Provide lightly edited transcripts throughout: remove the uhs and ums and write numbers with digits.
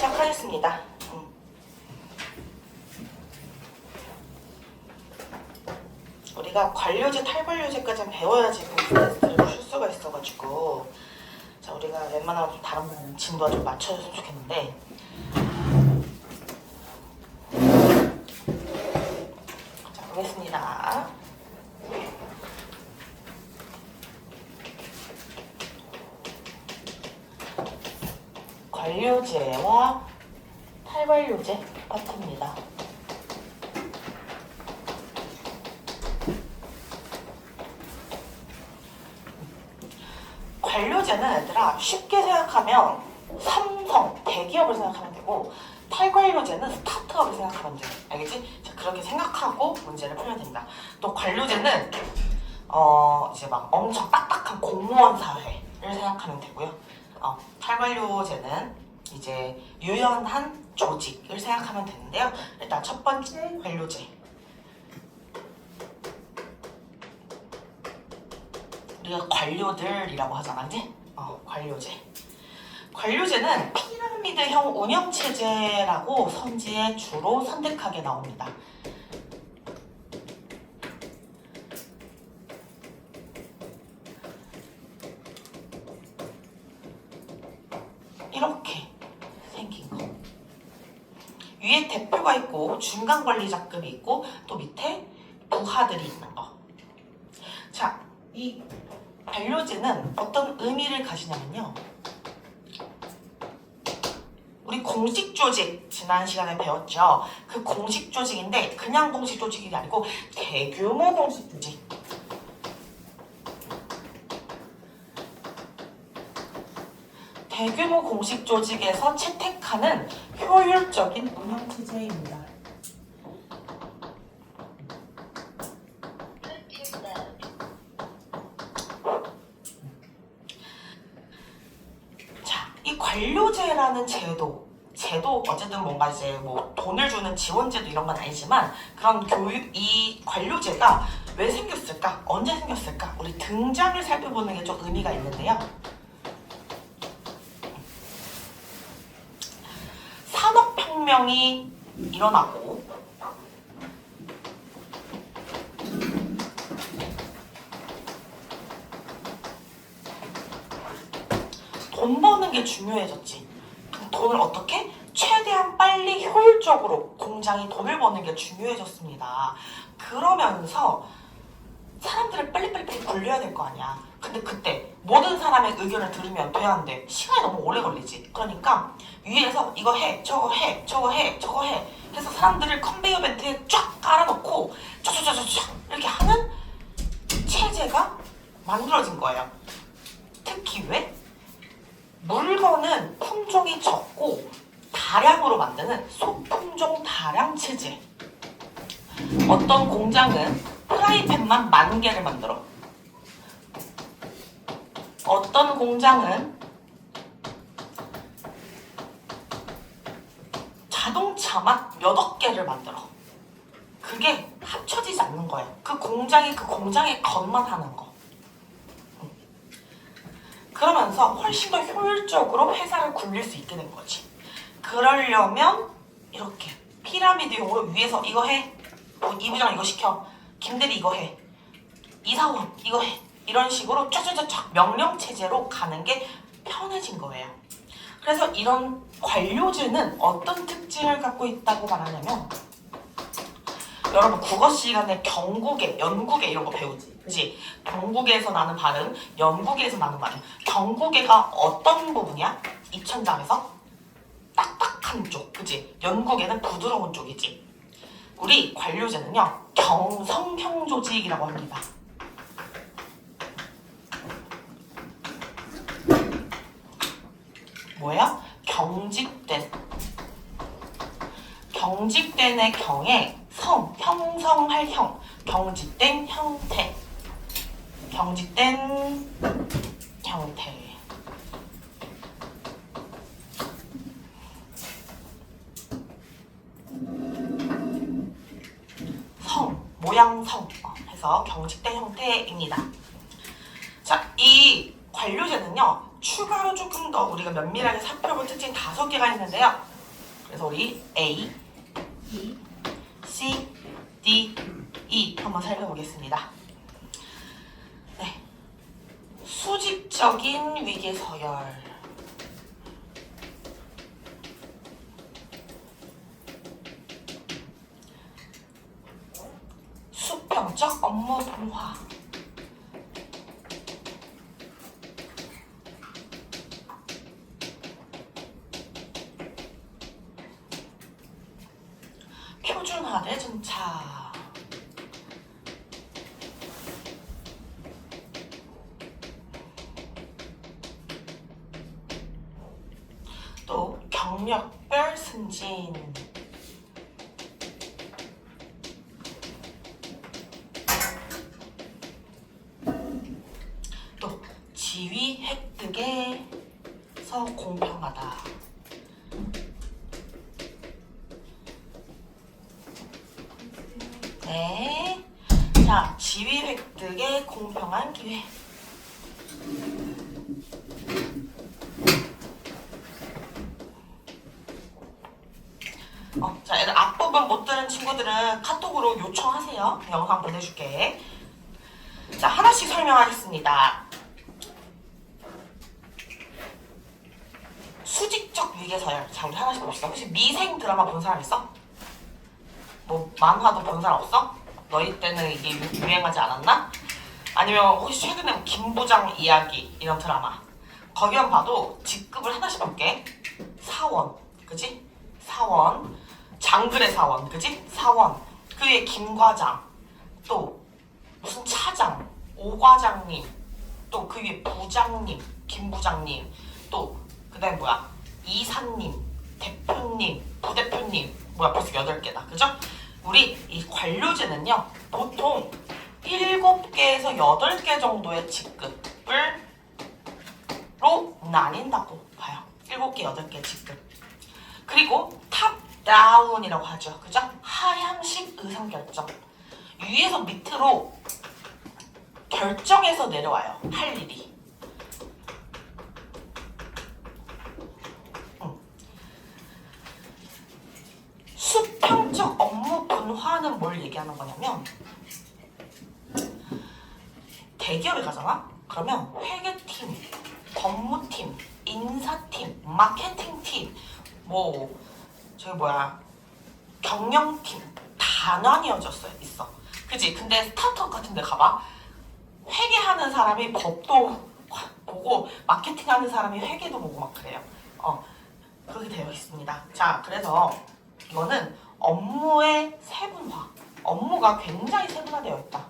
시작하겠습니다. 우리가 관료제, 탈관료제까지는 배워야지 공수 테스트를 풀 수가 있어가지고, 자, 우리가 웬만하면 좀 다른 진도와 좀 맞춰줬으면 좋겠는데, 자, 보겠습니다. 관료제와 탈관료제 파트입니다. 관료제는 얘들아 쉽게 생각하면 삼성, 대기업을 생각하면 되고, 탈관료제는 스타트업을 생각하면 돼. 알겠지? 자, 그렇게 생각하고 문제를 풀면 됩니다. 또 관료제는 이제 막 엄청 딱딱한 공무원 사회를 생각하면 되고요. 탈관료제는 이제 유연한 조직을 생각하면 되는데요. 일단 첫 번째 관료제. 우리가 관료들이라고 하잖아, 그지? 관료제. 관료제는 피라미드형 운영체제라고 선지에 주로 선택하게 나옵니다. 이렇게 생긴 거. 위에 대표가 있고 중간 관리자급이 있고 또 밑에 부하들이 있는 거. 자, 이 관료제는 어떤 의미를 가지냐면요. 우리 공식 조직 지난 시간에 배웠죠. 그 공식 조직인데 그냥 공식 조직이 아니고 대규모 공식 조직. 대규모 공식 조직에서 채택하는 효율적인 운영체제입니다. 자, 이 관료제라는 제도 어쨌든 뭔가 이제 뭐 돈을 주는 지원제도 이런 건 아니지만 그런 이 관료제가 왜 생겼을까? 언제 생겼을까? 우리 등장을 살펴보는 게 좀 의미가 있는데요. 산업혁명이 일어나고 돈 버는 게 중요해졌지. 돈을 어떻게? 최대한 빨리 효율적으로 공장이 돈을 버는 게 중요해졌습니다. 그러면서 사람들을 빨리빨리 굴려야 될 거 아니야. 근데 그때 모든 사람의 의견을 들으면 돼야 안 돼. 시간이 너무 오래 걸리지. 그러니까 위에서 이거 해, 저거 해, 저거 해, 저거 해 해서 사람들을 컨베이어 벨트에 쫙 깔아놓고 쫙쫙쫙쫙 이렇게 하는 체제가 만들어진 거예요. 특히 왜? 물건은 품종이 적고 다량으로 만드는 소품종 다량 체제. 어떤 공장은 프라이팬만 10,000개를 만들어. 어떤 공장은 자동차만 몇억 개를 만들어. 그게 합쳐지지 않는 거예요. 그 공장의 것만 하는 거. 그러면서 훨씬 더 효율적으로 회사를 굴릴 수 있게 된 거지. 그러려면 이렇게 피라미드용으로 위에서 이거 해, 이 부장 이거 시켜, 김대리 이거 해, 이사원 이거 해, 이런 식으로 쫙쫙쫙 명령 체제로 가는 게 편해진 거예요. 그래서 이런 관료제는 어떤 특징을 갖고 있다고 말하냐면, 여러분 국어 시간에 경국에, 연국에 이런 거 배우지, 그치? 경국에서 나는 발음, 연국에서 나는 발음. 경국에가 어떤 부분이야? 입천장에서 딱딱한 쪽, 그치? 연국에는 부드러운 쪽이지. 우리 관료제는요, 경성형 조직이라고 합니다. 뭐야? 경직된의 경에 형성할 형, 경직된 형태. 모양성 해서 경직된 형태입니다. 자, 이 관료제는요 추가로 조금 더 우리가 면밀하게 살펴볼 특징 5개가 있는데요. 그래서 우리 A, C, D, E 한번 살펴보겠습니다. 네, 수직적인 위계 서열. 수평적 업무 분화. 표준화대 증차. 또 경력별 승진. 또 지위 획득에서 공평하다. 네. 자, 지위 획득의 공평한 기회. 자, 애들 앞부분 못 들은 친구들은 카톡으로 요청하세요. 영상 보내줄게. 자, 하나씩 설명하겠습니다. 수직적 위계서열. 자, 우리 하나씩 봅시다. 혹시 미생 드라마 본 사람 있어? 뭐 만화도 본 사람 없어? 너희 때는 이게 유행하지 않았나? 아니면 혹시 최근에 뭐 김부장 이야기 이런 드라마 거기만 봐도 직급을 하나씩 볼게. 사원, 그지? 사원, 장글의 사원, 그지? 사원. 그 위에 김과장, 또 무슨 차장, 오과장님, 또 그 위에 부장님, 김부장님, 또 그다음에 뭐야? 이사님, 대표님, 부대표님. 뭐야, 벌써 8개다. 그죠? 우리 이 관료제는요, 보통 7개에서 8개 정도의 직급을 로 나뉜다고 봐요. 7개, 8개 직급. 그리고 탑 다운이라고 하죠. 그죠? 하향식 의사결정. 위에서 밑으로 결정해서 내려와요. 할 일이. 수평적 업무 분화는 뭘 얘기하는 거냐면, 대기업에 가잖아? 그러면 회계팀, 법무팀, 인사팀, 마케팅팀, 뭐 저기 뭐야, 경영팀 다 나뉘어졌어 있어. 그치? 근데 스타트업 같은 데 가봐. 회계하는 사람이 법도 보고 마케팅하는 사람이 회계도 보고 막 그래요. 그렇게 되어 있습니다. 자, 그래서 이거는 업무의 세분화. 업무가 굉장히 세분화되어 있다.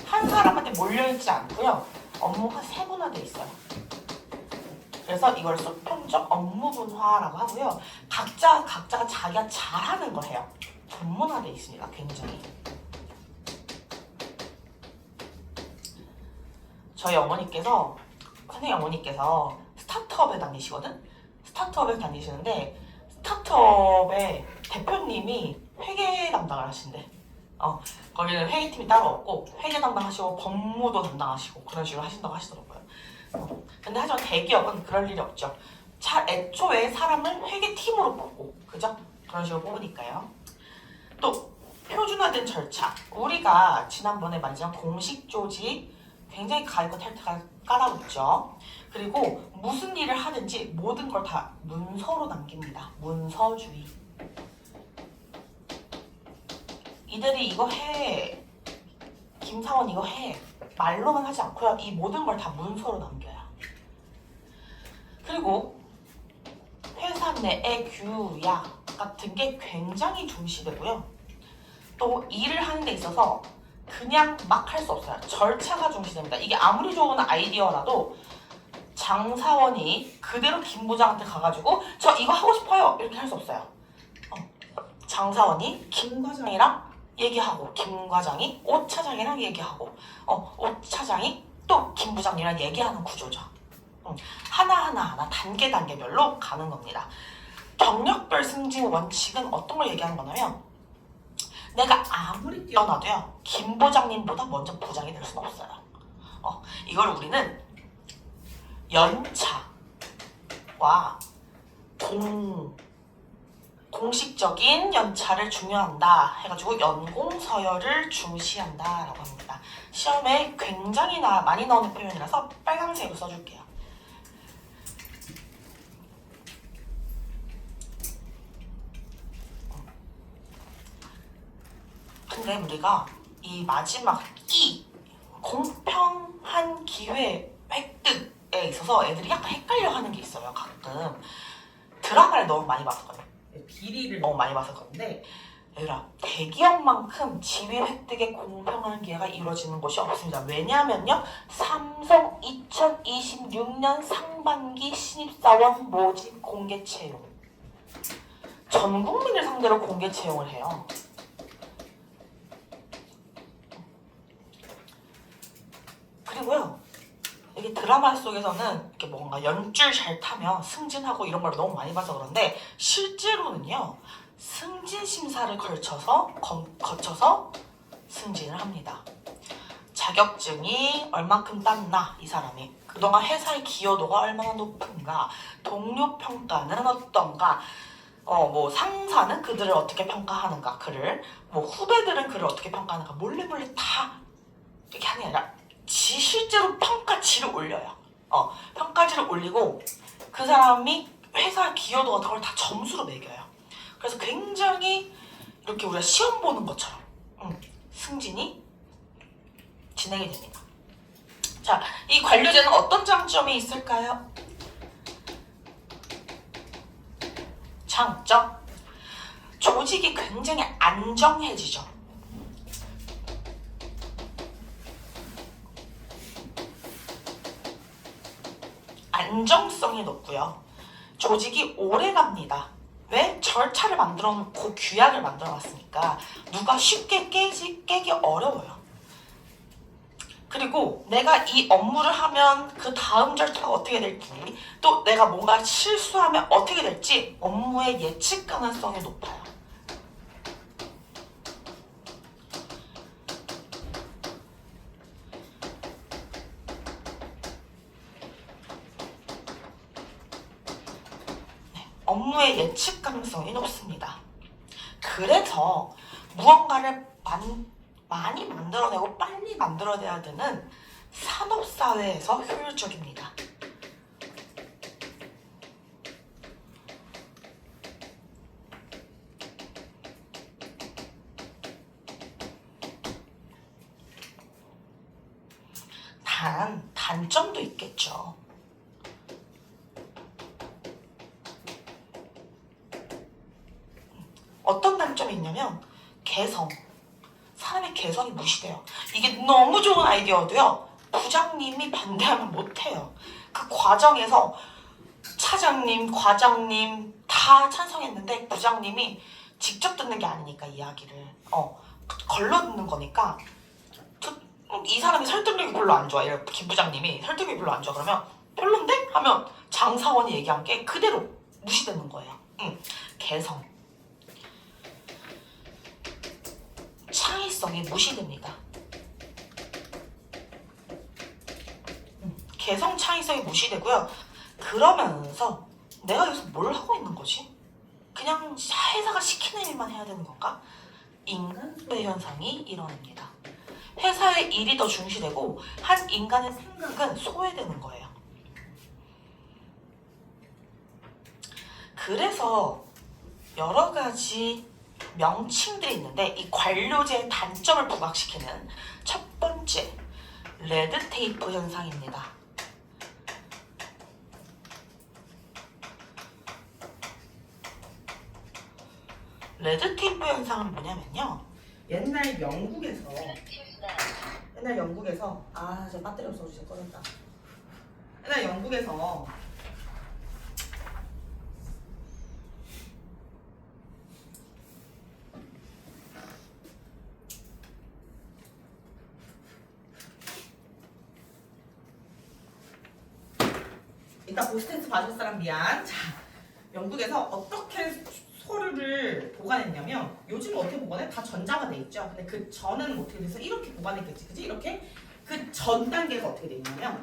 한 사람한테 몰려있지 않고요. 업무가 세분화되어 있어요. 그래서 이걸 수평적 업무 분화라고 하고요. 각자가 자기가 잘하는 걸 해요. 전문화되어 있습니다. 굉장히. 저희 어머니께서, 선생님 어머니께서 스타트업에 다니시거든? 스타트업에 다니시는데, 스타트업의 대표님이 회계 담당을 하신대. 거기는 회계팀이 따로 없고, 회계 담당하시고, 법무도 담당하시고, 그런 식으로 하신다고 하시더라고요. 근데 하지만 대기업은 그럴 일이 없죠. 애초에 사람을 회계팀으로 뽑고, 그죠? 그런 식으로 뽑으니까요. 또, 표준화된 절차. 우리가 지난번에 말했지만 공식 조직, 굉장히 가입과 탈퇴가 까다롭죠. 그리고 무슨 일을 하든지 모든 걸 다 문서로 남깁니다. 문서주의. 이들이 이거 해, 김사원 이거 해, 말로만 하지 않고요. 이 모든 걸 다 문서로 남겨요. 그리고 회사 내의 규약 같은 게 굉장히 중시되고요. 또 일을 하는 데 있어서 그냥 막 할 수 없어요. 절차가 중시됩니다. 이게 아무리 좋은 아이디어라도 장사원이 그대로 김 부장한테 가가지고 저 이거 하고 싶어요 이렇게 할 수 없어요. 장사원이 김 과장이랑 얘기하고, 김 과장이 오 차장이랑 얘기하고, 오 차장이 또 김 부장이랑 얘기하는 구조죠. 하나하나 단계별로 가는 겁니다. 경력별 승진 원칙은 어떤 걸 얘기하는 거냐면, 내가 아무리 뛰어나도요, 김 부장님보다 먼저 부장이 될 수는 없어요. 이걸 우리는 연차와 공식적인 연차를 중요한다 해가지고 연공서열을 중시한다 라고 합니다. 시험에 굉장히 많이 나오는 표현이라서 빨간색으로 써줄게요. 근데 우리가 이 마지막 이 공평한 기회 획득에 있어서 애들이 약간 헷갈려 하는 게 있어요. 가끔 드라마를 너무 많이 봤었거든요. 비리를 너무 많이 봤었는데 얘들아, 대기업만큼 지위 획득의 공평한 기회가 이루어지는 곳이 없습니다. 왜냐하면요, 삼성 2026년 상반기 신입사원 모집 공개 채용, 전 국민을 상대로 공개 채용을 해요. 그리고요, 이게 드라마 속에서는 이렇게 뭔가 연줄 잘 타면 승진하고 이런 걸 너무 많이 봐서 그런데 실제로는요, 승진 심사를 거쳐서 승진을 합니다. 자격증이 얼만큼 땄나, 이 사람이 그동안 회사의 기여도가 얼마나 높은가, 동료 평가는 어떤가, 뭐 상사는 그들을 어떻게 평가하는가, 그를 뭐 후배들은 그를 어떻게 평가하는가, 몰래 다 이렇게 하는 게 아니라 실제로 평가치를 올려요. 평가치를 올리고 그 사람이 회사 기여도가 그걸 다 점수로 매겨요. 그래서 굉장히 이렇게 우리가 시험 보는 것처럼 승진이 진행이 됩니다. 자, 이 관료제는 어떤 장점이 있을까요? 장점, 조직이 굉장히 안정해지죠. 안정성이 높고요. 조직이 오래 갑니다. 왜? 절차를 만들어 놓고 규약을 만들어 놨으니까 누가 쉽게 깨기 어려워요. 그리고 내가 이 업무를 하면 그 다음 절차가 어떻게 될지, 또 내가 뭔가 실수하면 어떻게 될지 업무의 예측 가능성이 높아요. 업무의 예측 가능성이 높습니다. 그래서 무언가를 많이 만들어내고 빨리 만들어내야 되는 산업사회에서 효율적입니다. 단점도 있겠죠. 어떤 단점이 있냐면 개성. 사람의 개성이 무시돼요. 이게 너무 좋은 아이디어도요, 부장님이 반대하면 못해요. 그 과정에서 차장님, 과장님 다 찬성했는데 부장님이 직접 듣는 게 아니니까 이야기를 걸러 듣는 거니까 이 사람이 설득력이 별로 안 좋아. 김 부장님이 설득력이 별로 안 좋아. 그러면 별론데? 하면 장사원이 얘기한 게 그대로 무시되는 거예요. 개성. 창의성이 무시됩니다. 개성 창의성이 무시되고요. 그러면서 내가 여기서 뭘 하고 있는 거지? 그냥 회사가 시키는 일만 해야 되는 건가? 인간 소외 현상이 일어납니다. 회사의 일이 더 중시되고 한 인간의 생각은 소외되는 거예요. 그래서 여러 가지 명칭들이 있는데 이 관료제의 단점을 부각시키는 첫 번째, 레드테이프 현상입니다. 레드테이프 현상은 뭐냐면요, 옛날 영국에서 제 배터리 없어서 이제 꺼졌다. 옛날 영국에서 이따 보스텐스 봐줄 사람 미안. 자, 영국에서 어떻게 서류를 보관했냐면, 요즘은 어떻게 보관해? 다 전자가 돼 있죠. 근데 그 전에는 어떻게 돼서 이렇게 보관했겠지, 그지? 이렇게 그 전 단계가 어떻게 돼 있냐면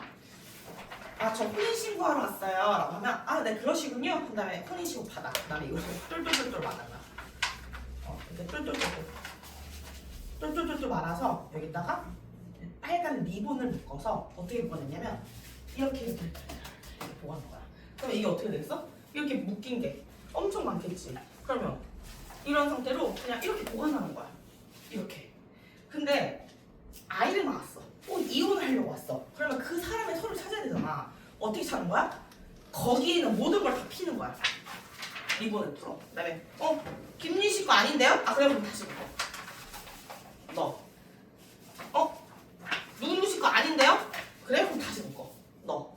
아, 저 혼인신고하러 왔어요 라고 하면 아, 네 그러시군요. 그 다음에 혼인신고 받아. 그 다음에 이거 똘똘똘똘 말아놔. 이렇게 똘똘똘똘 말아서 여기다가 빨간 리본을 묶어서 어떻게 보관했냐면 이렇게 보관한 거야. 그럼 이게 어떻게 되겠어? 이렇게 묶인 게 엄청 많겠지. 그러면 이런 상태로 그냥 이렇게 보관하는 거야. 이렇게. 근데 아이를 낳았어. 이혼을 하려고 왔어. 그러면 그 사람의 서류를 찾아야 되잖아. 어떻게 찾는 거야? 거기에 있는 모든 걸 다 피는 거야. 리본을 풀어. 그 다음에 김윤희 씨 거 아닌데요? 아, 그러면 다시 묶어. 너. 누구 씨 거 아닌데요? 그래? 그럼 다시 묶어. 너.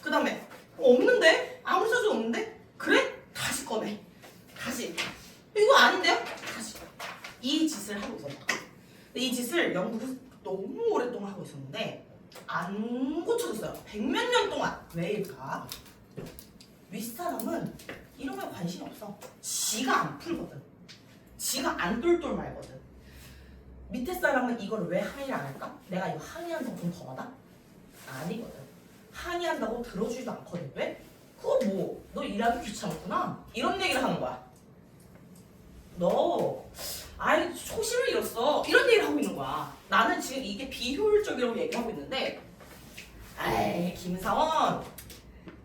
그 다음에 없는데? 아무 소리 없는데? 그래? 다시 꺼내. 다시. 이거 아닌데요? 다시. 이 짓을 하고 있었다. 이 짓을 영국에서 너무 오랫동안 하고 있었는데 안 고쳐졌어요. 100몇 년 동안. 왜일까? 윗사람은 이런 거에 관심이 없어. 지가 안 풀거든. 지가 안 똘똘 말거든. 밑에 사람은 이걸 왜 항의를 안 할까? 내가 이거 항의한다고 돈 더 받아? 아니거든. 항의한다고 들어주지도 않거든. 왜? 그거 뭐 너 일하기 귀찮구나 이런 얘기를 하는 거야. 너 아이 초심을 잃었어 이런 얘기를 하고 있는 거야. 나는 지금 이게 비효율적이라고 얘기하고 있는데 아이 김사원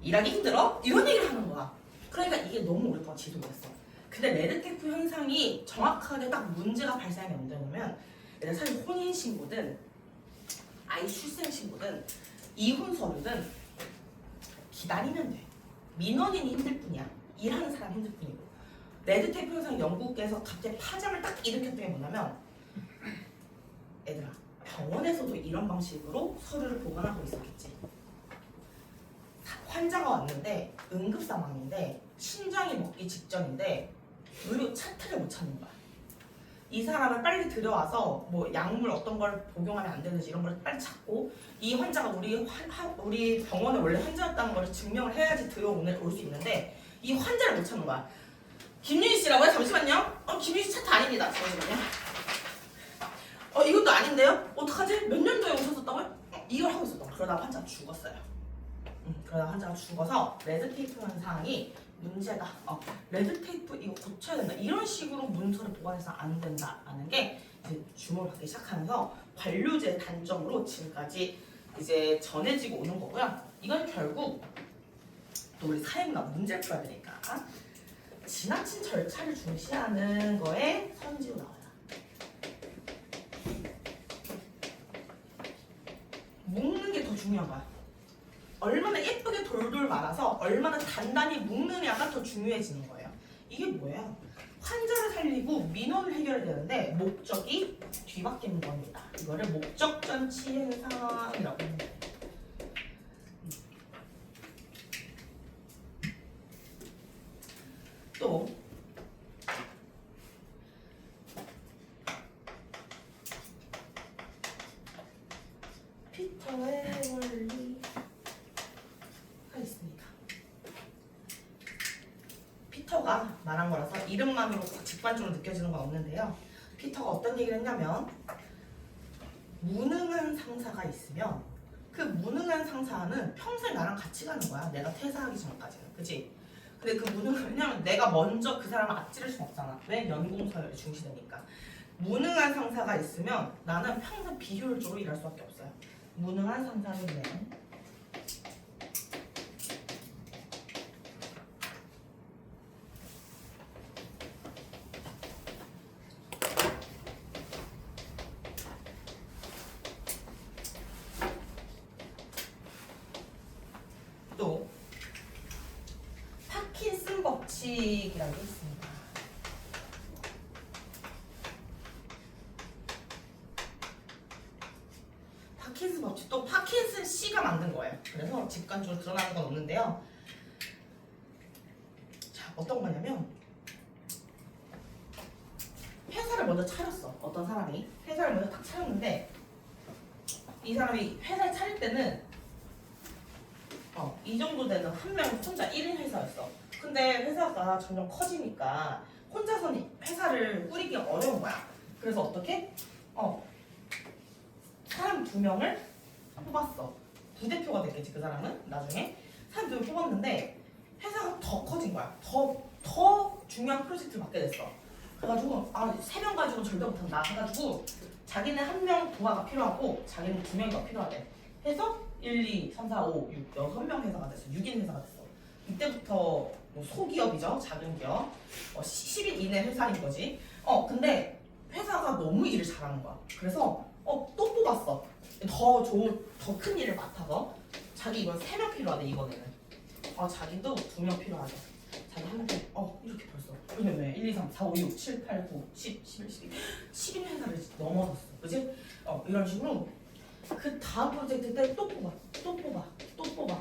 일하기 힘들어? 이런 얘기를 하는 거야. 그러니까 이게 너무 오랫동안 지속됐어. 근데 레드테이프 현상이 정확하게 딱 문제가 발생하면 언제냐면 사실 혼인신고든 아이 출생신고든 이혼 서류든 기다리면 돼. 민원인이 힘들 뿐이야. 일하는 사람이 힘들 뿐이고. 레드테이프 현상 영국에서 갑자기 파장을 딱 일으켰던 게 뭐냐면 얘들아 병원에서도 이런 방식으로 서류를 보관하고 있었겠지. 환자가 왔는데 응급 상황인데 심장이 멎기 직전인데 의료 차트를 못 찾는 거야. 이 사람을 빨리 들여와서 뭐 약물 어떤 걸 복용하면 안 되는지 이런 걸 빨리 찾고 이 환자가 우리 병원에 원래 환자였다는 걸 증명을 해야지 올 수 있는데 이 환자를 못 찾는 거야. 김윤희 씨라고요? 잠시만요. 김윤희 씨 차트 아닙니다. 잠시만요. 이것도 아닌데요? 어떡하지? 몇 년도에 오셨었다고요? 이걸 하고 있었던 거야. 그러다가 환자가 죽었어요. 그러다가 환자가 죽어서 레드테이프 현상이 문제다. 레드테이프 이거 고쳐야 된다. 이런 식으로 문서를 보관해서 안 된다라는 게 이제 주목을 받기 시작하면서 관료제 단정으로 지금까지 이제 전해지고 오는 거고요. 이건 결국 또 우리 사회문화 문제를 풀어야 되니까 지나친 절차를 중시하는 거에 선지로 나와요. 묶는 게 더 중요한 거야. 얼마나 예쁘게 돌돌 말아서 얼마나 단단히 묶느냐가 더 중요해지는 거예요. 이게 뭐예요? 환자를 살리고 민원을 해결해야 되는데 목적이 뒤바뀌는 겁니다. 이거를 목적전치 현상이라고 합니다. 또 피터의 원리가 있습니다. 피터가 말한 거라서 이름만으로 직관적으로 느껴지는 건 없는데요. 피터가 어떤 얘기를 했냐면 무능한 상사가 있으면 그 무능한 상사는 평생 나랑 같이 가는 거야. 내가 퇴사하기 전까지는. 그치? 근데 그 왜냐면 내가 먼저 그 사람을 앞지를 순 없잖아. 왜? 연공서열이 중시되니까. 무능한 상사가 있으면 나는 평생 비효율적으로 일할 수밖에 없어요. 무능한 상사는 있네요. 또 파킨슨 법칙이라는 게 있습니다. 파킨슨 법칙도 파킨슨 씨가 만든 거예요. 그래서 직관적으로 드러나는 건 없는데요. 자, 어떤 거냐면 회사를 먼저 차렸어. 어떤 사람이 회사를 먼저 딱 차렸는데 이 사람이 회사를 차릴 때는 이 정도 되는 한 명 혼자 1인 회사였어. 근데 회사가 점점 커지니까 혼자서는 회사를 꾸리기가 어려운 거야. 그래서 어떻게? 사람 2명을 뽑았어. 부대표가 됐겠지 그 사람은 나중에 사람들을 뽑았는데 회사가 더 커진 거야. 더 중요한 프로젝트를 맡게 됐어. 그래가지고 3명 가지고는 절대 못한다 해가지고 자기는 1명 부하가 필요하고 자기는 2명이 더 필요하대. 해서 1, 2, 3, 4, 5, 6, 6명 회사가 됐어. 6인 회사가 됐어. 이때부터 뭐 소기업이죠. 작은 기업. 10인 이내 회사인 거지. 근데 회사가 너무 일을 잘하는 거야. 그래서 또 뽑았어. 더 좋은, 더 큰 일을 맡아서 자기 이번 3명 필요하대 이번에는. 자기도 2명 필요하대. 자기 한 명, 이렇게 벌써. 왜냐면 1, 2, 3, 4, 5, 6, 7, 8, 9, 10, 11, 12, 10인 회사를 넘어섰어. 그지? 이런 식으로 그 다음 프로젝트 때 또 뽑아, 또 뽑아, 또 뽑아,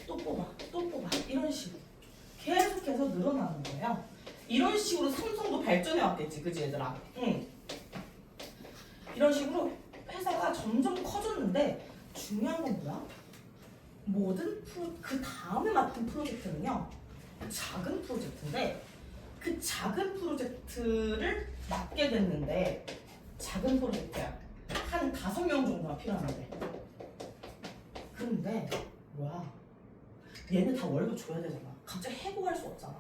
또 뽑아, 또 뽑아. 이런 식으로 계속해서 늘어나는 거예요. 이런 식으로 삼성도 발전해 왔겠지, 그지 얘들아? 응. 이런 식으로 회사가 점점 커졌는데 중요한 건 뭐야? 모든 그 다음에 맡은 프로젝트는요 작은 프로젝트인데 그 작은 프로젝트를 맡게 됐는데 작은 프로젝트야. 한 5명 정도가 필요한데 근데 뭐야 얘네 다 월급 줘야 되잖아. 갑자기 해고할 수 없잖아.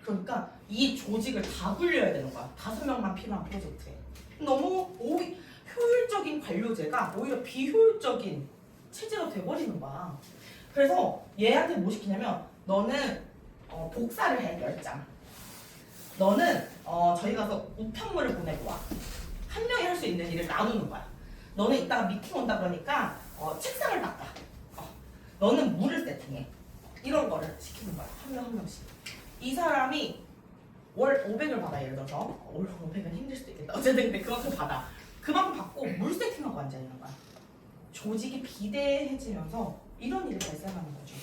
그러니까 이 조직을 다 굴려야 되는 거야. 5명만 필요한 프로젝트에. 너무 효율적인 관료제가 오히려 비효율적인 체제가 돼버리는 거야. 그래서 얘한테 뭐 시키냐면 너는 복사를 해 10장. 너는 저희 가서 우편물을 보내고 와. 한 명이 할 수 있는 일을 나누는 거야. 너는 이따가 미팅 온다 그러니까 책상을 닦아. 너는 물을 세팅해. 이런 거를 시키는 거야. 한 명 한 명씩. 이 사람이 월 500을 받아. 예를 들어서 월 500은 힘들 수도 있겠다. 어쨌든 근데 그만큼 받아. 그만큼 받고 물 세팅하고 앉아있는 거야. 조직이 비대해지면서 이런 일이 발생하는 거죠.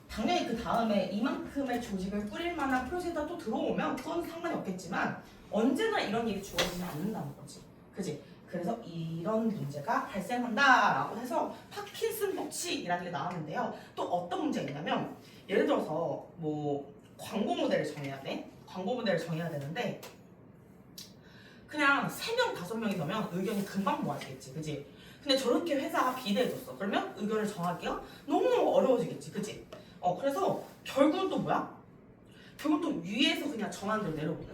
당연히 그 다음에 이만큼의 조직을 꾸릴 만한 프로젝트가 또 들어오면 그건 상관이 없겠지만 언제나 이런 일이 주어지지 않는다는 거지. 그지? 그래서 이런 문제가 발생한다라고 해서 파킨슨 법칙이라는 게 나왔는데요. 또 어떤 문제가 있냐면 예를 들어서 뭐 광고 모델을 정해야 돼. 광고 모델을 정해야 되는데 그냥 3명, 5명이 되면 의견이 금방 모아지겠지. 그지? 근데 저렇게 회사가 비대해졌어. 그러면 의견을 정하기가 너무너무 어려워지겠지. 그지? 그래서 결국은 또 뭐야? 결국 또 위에서 그냥 전환을 내려보는.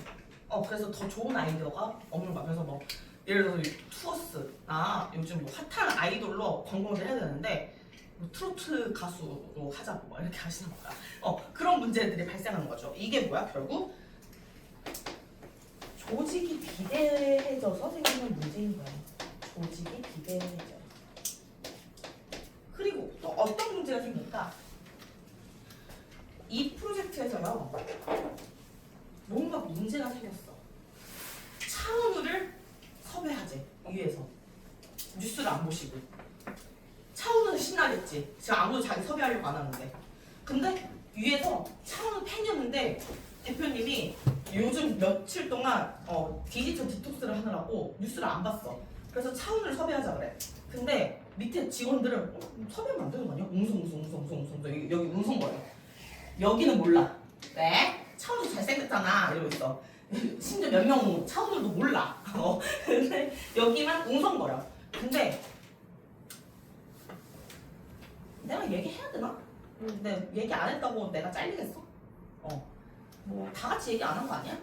그래서 더 좋은 아이디어가 없는 거야. 그래서 뭐 예를 들어서 투어스나 요즘 뭐 핫한 아이돌로 광고를 해야 되는데 뭐 트로트 가수로 하자고 막 이렇게 하시는 거야. 그런 문제들이 발생하는 거죠. 이게 뭐야? 결국 조직이 비대해져서 생기는 문제인 거야. 조직이 비대해져. 그리고 또 어떤 문제가 생길까? 이 프로젝트에서요 뭔가 문제가 생겼어. 차은우를 섭외하지. 위에서 뉴스를 안 보시고. 차은우는 신나겠지. 지금 아무도 자기 섭외하려고 안 하는데. 근데 위에서 차은우 팬이었는데 대표님이 요즘 며칠 동안 디지털 디톡스를 하느라고 뉴스를 안 봤어. 그래서 차은우를 섭외하자 그래. 근데 밑에 직원들은 섭외하면 안 되는 거 아니야? 웅성웅성 여기 웅성거려. 여기는 몰라. 왜? 차은우 잘생겼잖아 이러고 있어. 심지어 몇 명 차은우도 몰라. 근데 여기만 웅성거려. 근데 내가 얘기해야 되나? 근데 얘기 안 했다고 내가 잘리겠어? 뭐 다 같이 얘기 안 한 거 아니야?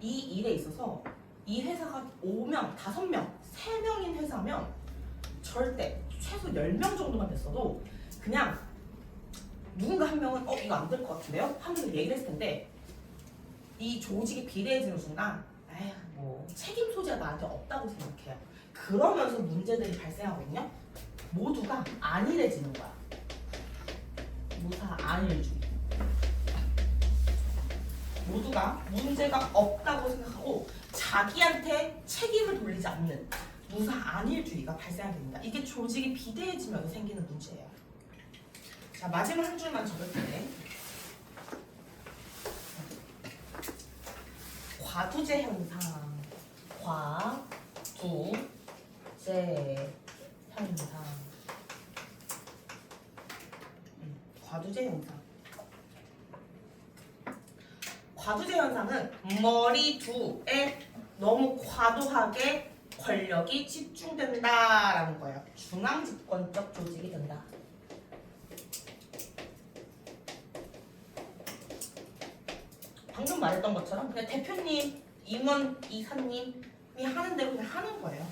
이 일에 있어서 이 회사가 5명, 5명, 3명인 회사면 절대 최소 10명 정도만 됐어도 그냥 누군가 한 명은 이거 안 될 것 같은데요? 하면서 얘기를 했을 텐데 이 조직이 비대해지는 순간 에휴 뭐 책임 소재가 나한테 없다고 생각해요. 그러면서 문제들이 발생하거든요. 모두가 안일해지는 거야. 무사 안일주의. 모두가 문제가 없다고 생각하고 자기한테 책임을 돌리지 않는 무사 안일주의가 발생하게 됩니다. 이게 조직이 비대해지면서 생기는 문제예요. 자, 마지막 한 줄만 적을 텐데 과두제 현상. 과두제 현상. 과두제 현상. 과두제 현상은 머리 두에 너무 과도하게 권력이 집중된다라는 거예요. 중앙집권적 조직이 된다. 방금 말했던 것처럼 그냥 대표님, 임원, 이사님이 하는 대로 그냥 하는 거예요.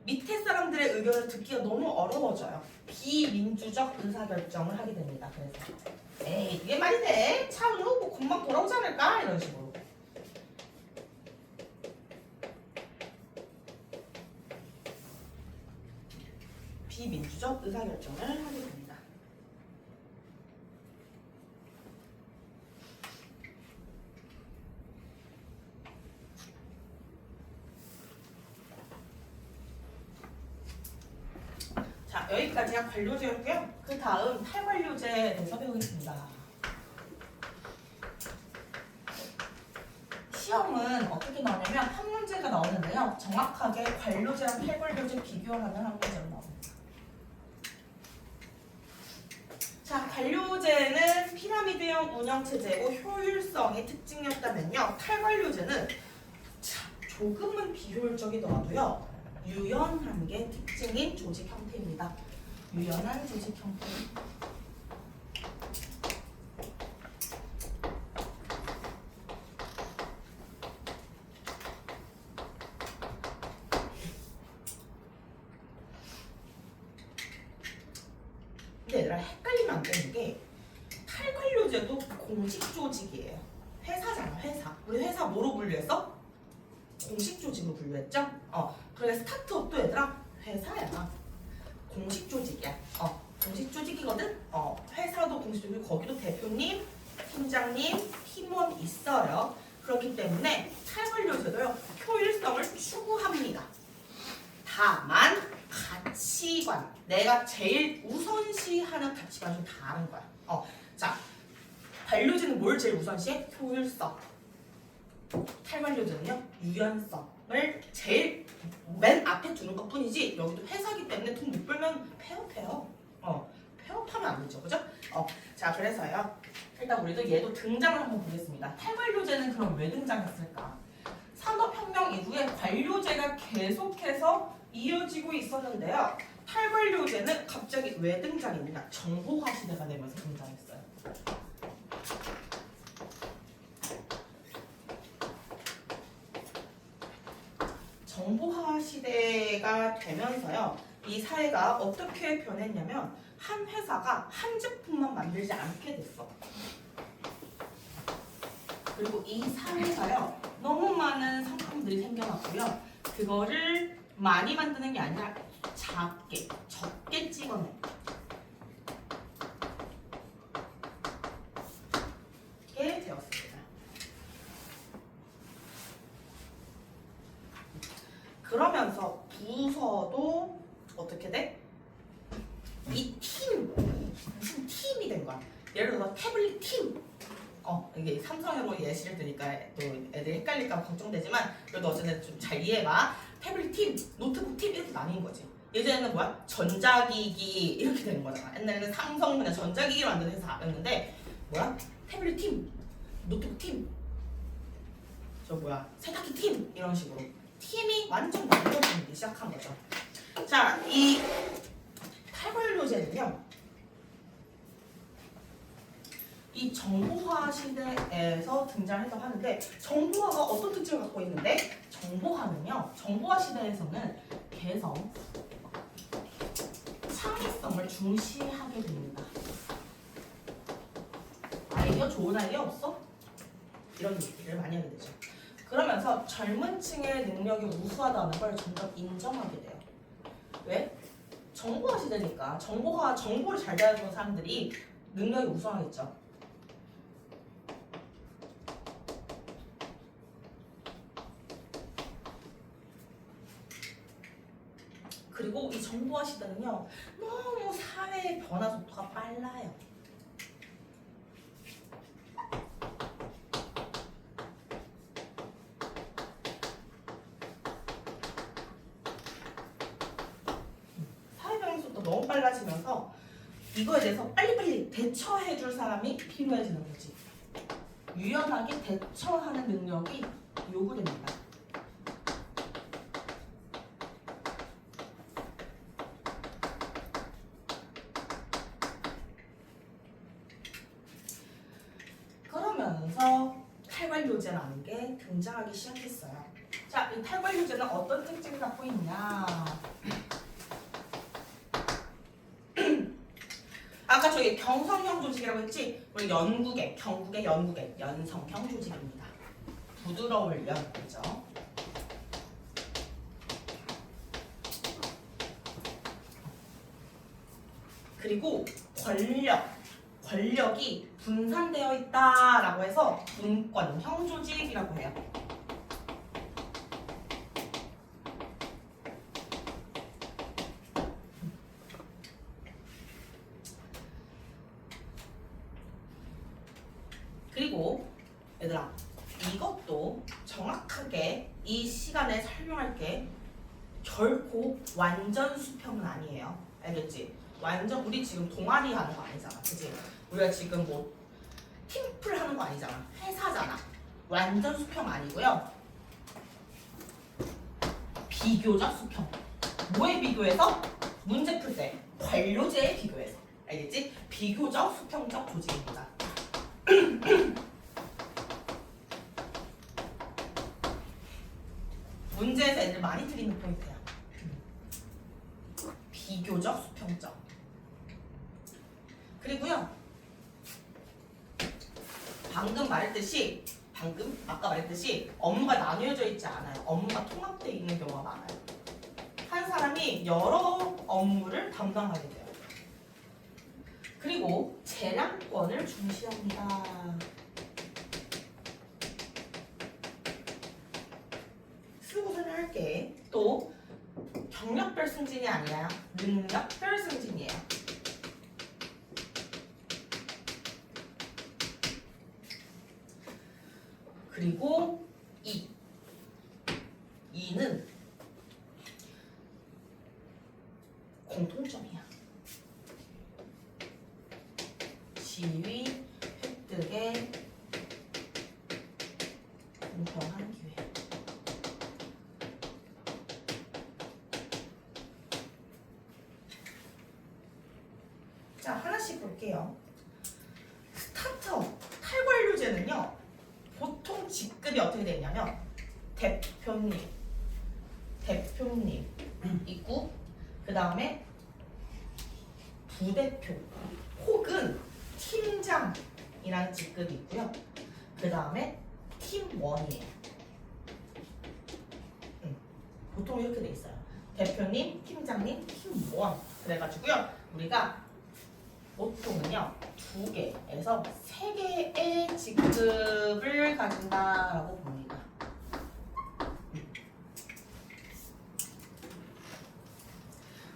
밑에 사람들의 의견을 듣기가 너무 어려워져요. 비민주적 의사결정을 하게 됩니다. 그래서 에이 이게 말이 돼? 차후로 뭐 금방 돌아오지 않을까? 이런 식으로. 비민주적 의사결정을 하게 됩니다. 자, 여기까지가 관료제였고요. 그 다음 탈관료제에 대해서 배우겠습니다. 시험은 어떻게 나오냐면 한 문제가 나오는데요. 정확하게 관료제랑 탈관료제 비교하는 한 문제가 나옵니다. 자, 관료제는 피라미드형 운영체제고 효율성의 특징이었다면요. 탈관료제는 조금은 비효율적이더라도요. 유연한 게 특징인 조직 형태입니다. 유연한 조직 형태. 근데 얘들아 헷갈리면 안 되는 게 탈관료제도 공식 조직이에요. 회사잖아, 회사. 우리 회사 뭐로 분류했어? 공식 조직으로 분류했죠? 그래 스타트업도 얘들아 회사야. 공식 조직이야. 공식 조직이거든? 회사도 공식 조직이고 거기도 대표님, 팀장님, 팀원 있어요. 그렇기 때문에 탈관료제도요 효율성을 추구합니다. 다만 가치관, 내가 제일 우선시하는 가치관이 좀 다른 거야. 자, 관료제는 뭘 제일 우선시해? 효율성. 탈관료제는요 유연성을 제일 맨 앞에 두는 것 뿐이지 여기도 회사기 때문에 돈 못 벌면 폐업해요. 폐업하면 안 되죠, 그죠? 자, 그래서요 일단 우리도 얘도 등장을 한번 보겠습니다. 탈관료제는 그럼 왜 등장했을까? 산업혁명 이후에 관료제가 계속해서 이어지고 있었는데요. 탈관료제는 갑자기 왜 등장했느냐? 정보화 시대가 되면서 등장했어요. 정보화 시대가 되면서요. 이 사회가 어떻게 변했냐면 한 회사가 한 제품만 만들지 않게 됐어. 그리고 이 사회가요. 너무 많은 상품들이 생겨났고요. 그거를 많이 만드는 게 아니라 작게, 적게 찍어내. 게 되었습니다. 그러면서 부서도 어떻게 돼? 이 팀, 무슨 팀이 된 거야. 예를 들어서 태블릿 팀. 이게 삼성으로 예시를 드니까 또 애들이 헷갈릴까 걱정되지만 그래도 어쨌든 좀 잘 이해해봐. 태블릿 팀, 노트북 팀 이렇게 나뉜 거지. 예전에는 뭐야? 전자기기 이렇게 되는 거잖아. 옛날에는 삼성 그냥 전자기기를 만드는 회사였는데 뭐야? 태블릿 팀, 노트북 팀, 세탁기 팀 이런 식으로 팀이 완전 만들어지기 시작한 거죠. 자, 이 탈관료제는요. 이 정보화 시대에서 등장했다고 하는데 정보화가 어떤 특징을 갖고 있는데 정보화는요. 정보화 시대에서는 개성, 창의성을 중시하게 됩니다. 아이디어 좋은 아이디어 없어? 이런 얘기를 많이 하게 되죠. 그러면서 젊은 층의 능력이 우수하다는 걸 점점 인정하게 돼요. 왜? 정보화 시대니까 정보를 잘 다루는 사람들이 능력이 우수하겠죠. 그리고 이 정보화 시대는요 너무 사회의 변화 속도가 빨라요. 사회 변화 속도 너무 빨라지면서 이거에 대해서 빨리빨리 대처해줄 사람이 필요해지는 거지. 유연하게 대처하는 능력이 요구됩니다. 그러면서 탈관료제라는 게 등장하기 시작했어요. 자, 이 탈관료제는 어떤 특징을 갖고 있냐? 아까 저기 경성형 조직이라고 했지? 우리 경국의 연성형 조직입니다. 부드러울 연, 그죠? 그리고 권력이 분산되어 있다라고 해서 분권형 조직이라고 해요. 그리고 얘들아, 이것도 정확하게 이 시간에 설명할게. 결코 완전 수평은 아니에요. 알겠지? 완전 우리 지금 동아리 하는 거 아니잖아, 그치? 우리가 지금 뭐 팀플 하는 거 아니잖아, 회사잖아. 완전 수평 아니고요. 비교적 수평. 뭐에 비교해서? 문제 풀 때 관료제에 비교해서. 알겠지? 비교적 수평적 조직입니다. 문제에서 애들 많이 틀리는 포인트야. 비교적 수평적. 그리고요, 아까 말했듯이 업무가 나뉘어져 있지 않아요. 업무가 통합되어 있는 경우가 많아요. 한 사람이 여러 업무를 담당하게 돼요. 그리고 재량권을 중시합니다. 쓰고 설명할게. 또 경력별 승진이 아니라 능력별 승진이에요. 그리고 이는 공통점이야. 지위 획득에 공평한 기회. 자, 하나씩 볼게요. 스타트업 탈관료제는요, 보통 직급이 어떻게 되냐면 대표님 있고, 그 다음에 부대표 혹은 팀장이라는 직급이 있고요. 그 다음에 팀원이에요. 보통 이렇게 돼 있어요. 대표님, 팀장님, 팀원. 그래가지고요, 우리가 보통은요 2개에서 3개의 직급을 가진다라고 봅니다.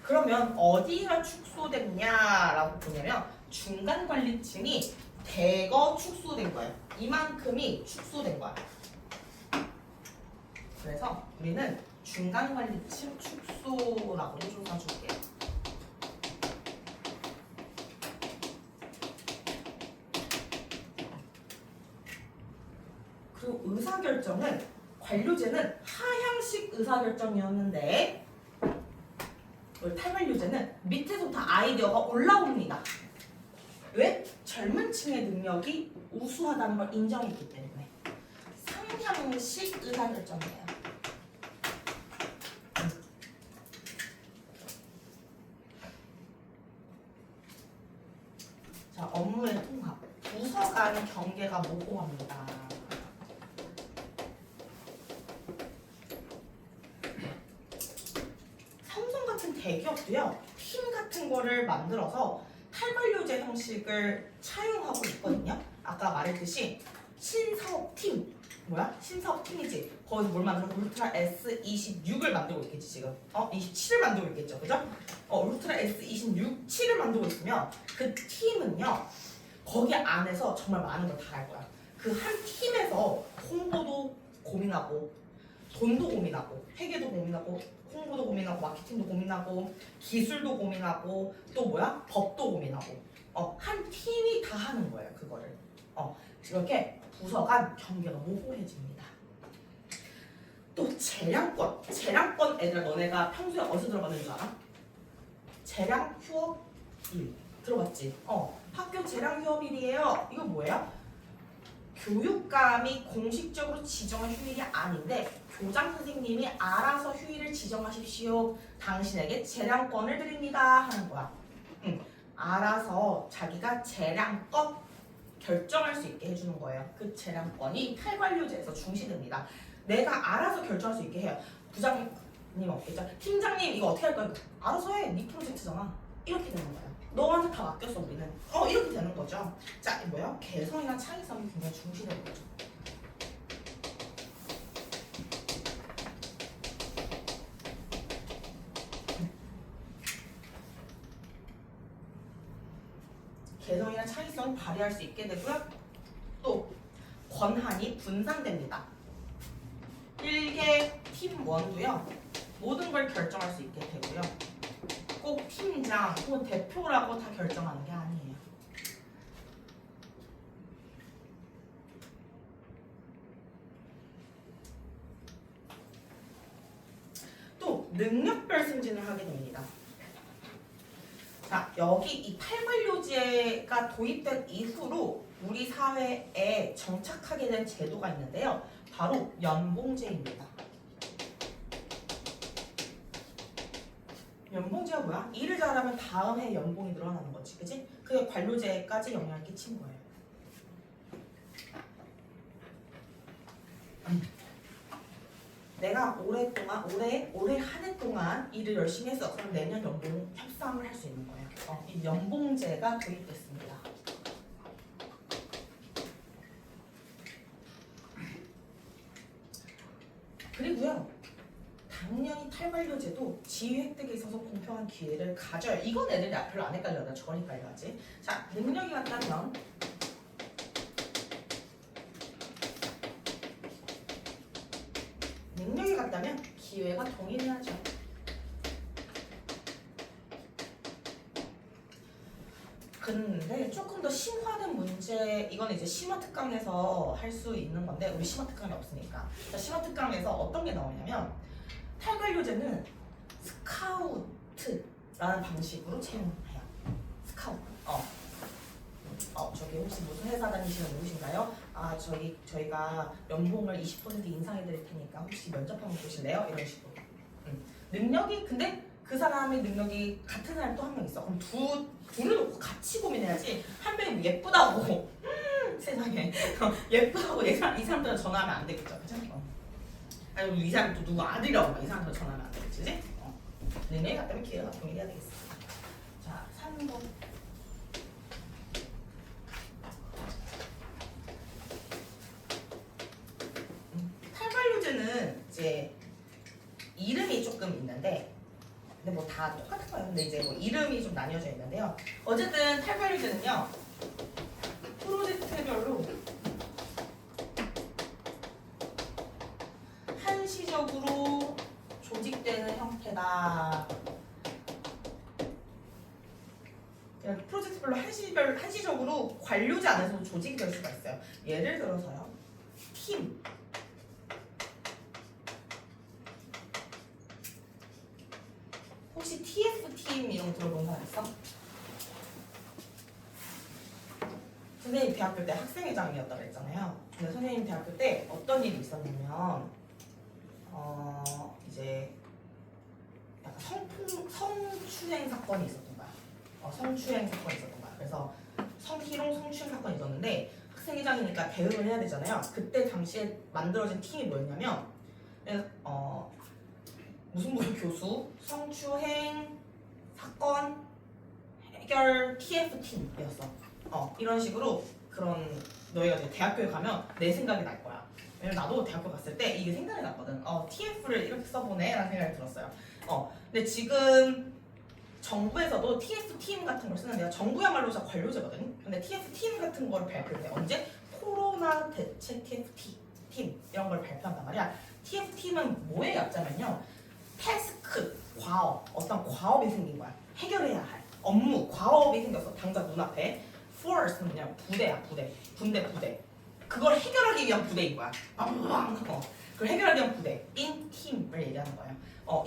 그러면 어디가 축소됐냐라고 보냐면 중간관리층이 대거 축소된 거예요. 이만큼이 축소된 거야. 그래서 우리는 중간관리층 축소라고 좀 써줄게요. 그리고 의사결정은, 관료제는 하향식 의사결정이었는데 탈관료제는 밑에서부터 아이디어가 올라옵니다. 왜? 젊은 층의 능력이 우수하다는 걸 인정했기 때문에. 상향식 의사결정이에요. 자, 업무의 통합. 부서 간 경계가 모호합니다. 삼성 같은 대기업도요, 팀 같은 거를 만들어서 탈관료제 형식을 차용하고 있거든요. 아까 말했듯이 신사업팀, 신사업팀이지. 거기서 뭘 만들어? 울트라 S26을 만들고 있겠지 지금. 27을 만들고 있겠죠, 그죠? 울트라 S26, 7을 만들고 있으면 그 팀은요, 거기 안에서 정말 많은 걸 다 할 거야. 그 한 팀에서 홍보도 고민하고, 돈도 고민하고, 회계도 고민하고, 홍보도 고민하고, 마케팅도 고민하고, 기술도 고민하고, 또 법도 고민하고, 한 팀이 다 하는 거예요, 그거를. 이렇게 부서 간 경계가 모호해집니다. 또 재량권 애들아, 너네가 평소에 어디서 들어봤는 줄 알아? 재량 휴업일 들어봤지? 학교 재량 휴업일이에요. 이거 뭐예요? 교육감이 공식적으로 지정한 휴일이 아닌데 교장 선생님이 알아서 휴일을 지정하십시오. 당신에게 재량권을 드립니다. 하는 거야. 알아서 자기가 재량껏 결정할 수 있게 해주는 거예요. 그 재량권이 탈관료제에서 중시됩니다. 내가 알아서 결정할 수 있게 해요. 부장님 없겠죠? 팀장님 이거 어떻게 할 거야? 알아서 해. 네 프로젝트잖아. 이렇게 되는 거예요. 너한테 다 맡겼어 우리는. 이렇게 되는 거죠. 자, 이 뭐야? 개성이나 창의성이 굉장히 중시되는 거죠. 개성이나 창의성을 발휘할 수 있게 되고요. 또 권한이 분산됩니다. 일개 팀원도요. 모든 걸 결정할 수 있게 되고요. 꼭 팀장 혹은 대표라고 다 결정하는 게 아니에요. 또 능력별 승진을 하게 됩니다. 자, 여기 이 탈관료제가 도입된 이후로 우리 사회에 정착하게 된 제도가 있는데요. 바로 연봉제입니다. 연봉제가 뭐야? 일을 잘하면 다음 해 연봉이 늘어나는 거지, 그치? 그게 관료제까지 영향을 끼친 거예요. 내가 올해 한 해 동안 일을 열심히 했어. 그럼 내년 연봉 협상을 할 수 있는 거예요. 이 연봉제가 도입됐습니다. 그리고요. 당연히 탈관료제도 지위 획득에 있어서 공평한 기회를 가져요. 이건 애들이 별로 안 헷갈려. 저건 헷갈려하지. 자, 능력이 같다면 기회가 동일하죠. 근데 조금 더 심화된 문제, 이건 이제 심화특강에서 할 수 있는 건데 우리 심화특강이 없으니까. 자, 심화특강에서 어떤 게 나오냐면 탈관료제는 스카우트라는 방식으로 채용해요. 스카우트. 저기 혹시 무슨 회사 다니시는 누구신가요? 저희가 연봉을 20% 인상해 드릴 테니까 혹시 면접 한번 보실래요? 이런 식으로. 능력이, 근데 그 사람의 능력이 같은 사람이 또 한 명 있어. 그럼 둘을 놓고 같이 고민해야지. 한 명이 예쁘다고 세상에 예쁘다고 이 사람들은 전화하면 안 되겠죠, 그죠? 아니 이 사람 또 누구 아들이라고 이 사람들은 전화하면 안 되겠지, 그지? 능력이 같다면 기회가 동일해야 되겠어. 자, 3번. 탈관료제는 이제 이름이 조금 있는데, 근데 뭐 다 똑같은 거예요. 근데 이제 뭐 이름이 좀 나뉘어져 있는데요. 어쨌든 탈관료제는요, 프로젝트별로 한시적으로 조직되는 형태다. 프로젝트별로 한시적으로 관료제 안에서도 조직이 될 수가 있어요. 예를 들어서요, 팀. 혹시 TF팀 이런 거 들어본 사람 있어? 선생님 대학교 때 학생회장이었다고 했잖아요. 근데 선생님 대학교 때 어떤 일이 있었냐면 이제 약간 성추행 사건이 있었던 거야. 성추행 사건이 있었던 거야. 그래서 성희롱 성추행 사건이 있었는데 학생회장이니까 대응을 해야 되잖아요. 그때 당시에 만들어진 팀이 뭐였냐면 무슨 교수, 성추행 사건 해결 TF팀이었어. 이런 식으로 그런, 너희가 이제 대학교에 가면 내 생각이 날 거야. 왜냐면 나도 대학교 갔을 때 이게 생각이 났거든. TF를 이렇게 써보네 라는 생각이 들었어요. 근데 지금 정부에서도 TF팀 같은 걸 쓰는데요. 정부야말로 진짜 관료제거든. 근데 TF팀 같은 걸 발표해. 언제? 코로나 대책 TF팀 이런 걸 발표한단 말이야. TF팀은 뭐에 약자면요, 태스크, 과업, 어떤 과업이 생긴 거야. 해결해야 할 업무, 과업이 생겼어. 당장 눈앞에. force는 그냥 부대야, 부대. 그걸 해결하기 위한 부대인 거야. 그걸 해결하기 위한 부대, in 팀을 얘기하는 거예요.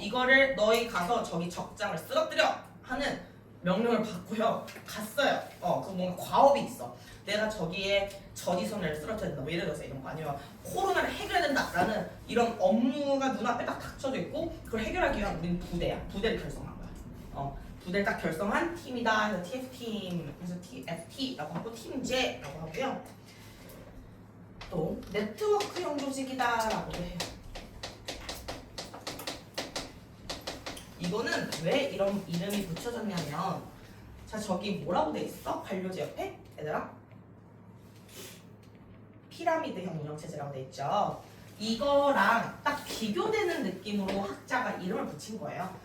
이거를 너희 가서 저기 적장을 쓰러뜨려 하는 명령을 받고요. 갔어요. 그 뭔가 과업이 있어. 내가 저기에 저지선을 쓰러져야 된다. 뭐 예를 들어서 이런 거 아니면 코로나를 해결해야 된다라는 이런 업무가 눈앞에 딱 닥쳐져 있고 그걸 해결하기 위한 우리는 부대야. 부대를 결성한 거야. 부대를 딱 결성한 팀이다. 그래서 TF팀, 그래서 TFT라고 하고 팀제라고 하고요. 또 네트워크형 조직이다라고도 해요. 이거는 왜 이런 이름이 붙여졌냐면 자 저기 뭐라고 돼 있어? 관료제 옆에? 얘들아? 피라미드형 운영체제라고 돼 있죠. 이거랑 딱 비교되는 느낌으로 학자가 이름을 붙인 거예요.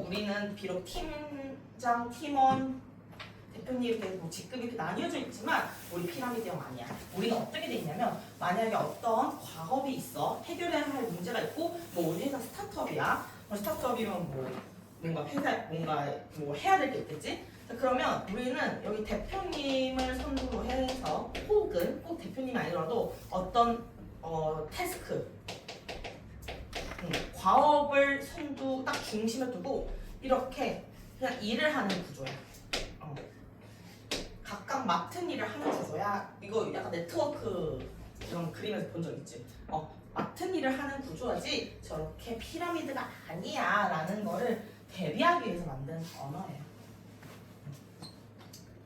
우리는 비록 팀장, 팀원, 대표님 이렇게 뭐 직급이 이렇게 나뉘어져 있지만 우리 피라미드형 아니야. 우리는 어떻게 돼 있냐면 만약에 어떤 과업이 있어 해결해야 할 문제가 있고 뭐 우리 회사 스타트업이야. 스타트업이면 뭐 뭔가 회사 뭔가 뭐 해야 될 게 있겠지. 그러면 우리는 여기 대표님을 선두로 해서 혹은 꼭 대표님이 아니더라도 어떤 태스크 과업을 선두 딱 중심에 두고 이렇게 그냥 일을 하는 구조야. 각각 맡은 일을 하는 구조야. 이거 약간 네트워크 이런 그림에서 본 적 있지? 맡은 일을 하는 구조야지 저렇게 피라미드가 아니야 라는 거를 대비하기 위해서 만든 언어예요.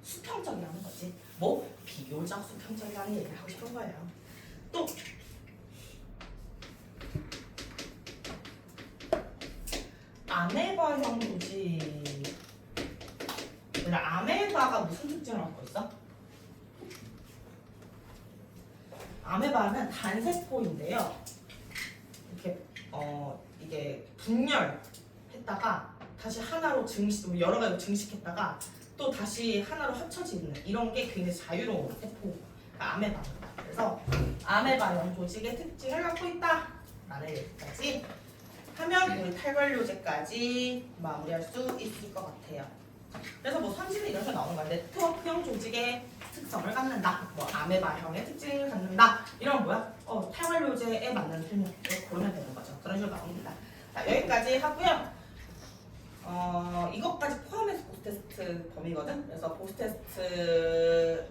수평적이라는 거지. 뭐 비교적 수평적이라는 얘기를 하고 싶은 거예요. 또 아메바형 조직. 아메바가 무슨 특징을 갖고 있어? 아메바는 단세포인데요. 이렇게 이게 분열했다가 다시 하나로 여러 가지로 증식했다가 또 다시 하나로 합쳐지는 이런 게 굉장히 자유로운 세포가 아메바입니다. 그래서 아메바형 조직의 특징을 갖고 있다. 라는 얘기까지 하면 우리 탈관료제까지 마무리할 수 있을 것 같아요. 그래서 뭐 선지는 이런 게 나오는 거야. 네트워크형 조직의 특성을 갖는다. 뭐 아메바형의 특징을 갖는다. 이런 뭐야? 탈관료제에 맞는 설명을 고르면 되는 거죠. 그런 식으로 나옵니다. 자, 여기까지 하고요. 이것까지 포함해서 보스테스트 범위거든. 그래서 보스테스트를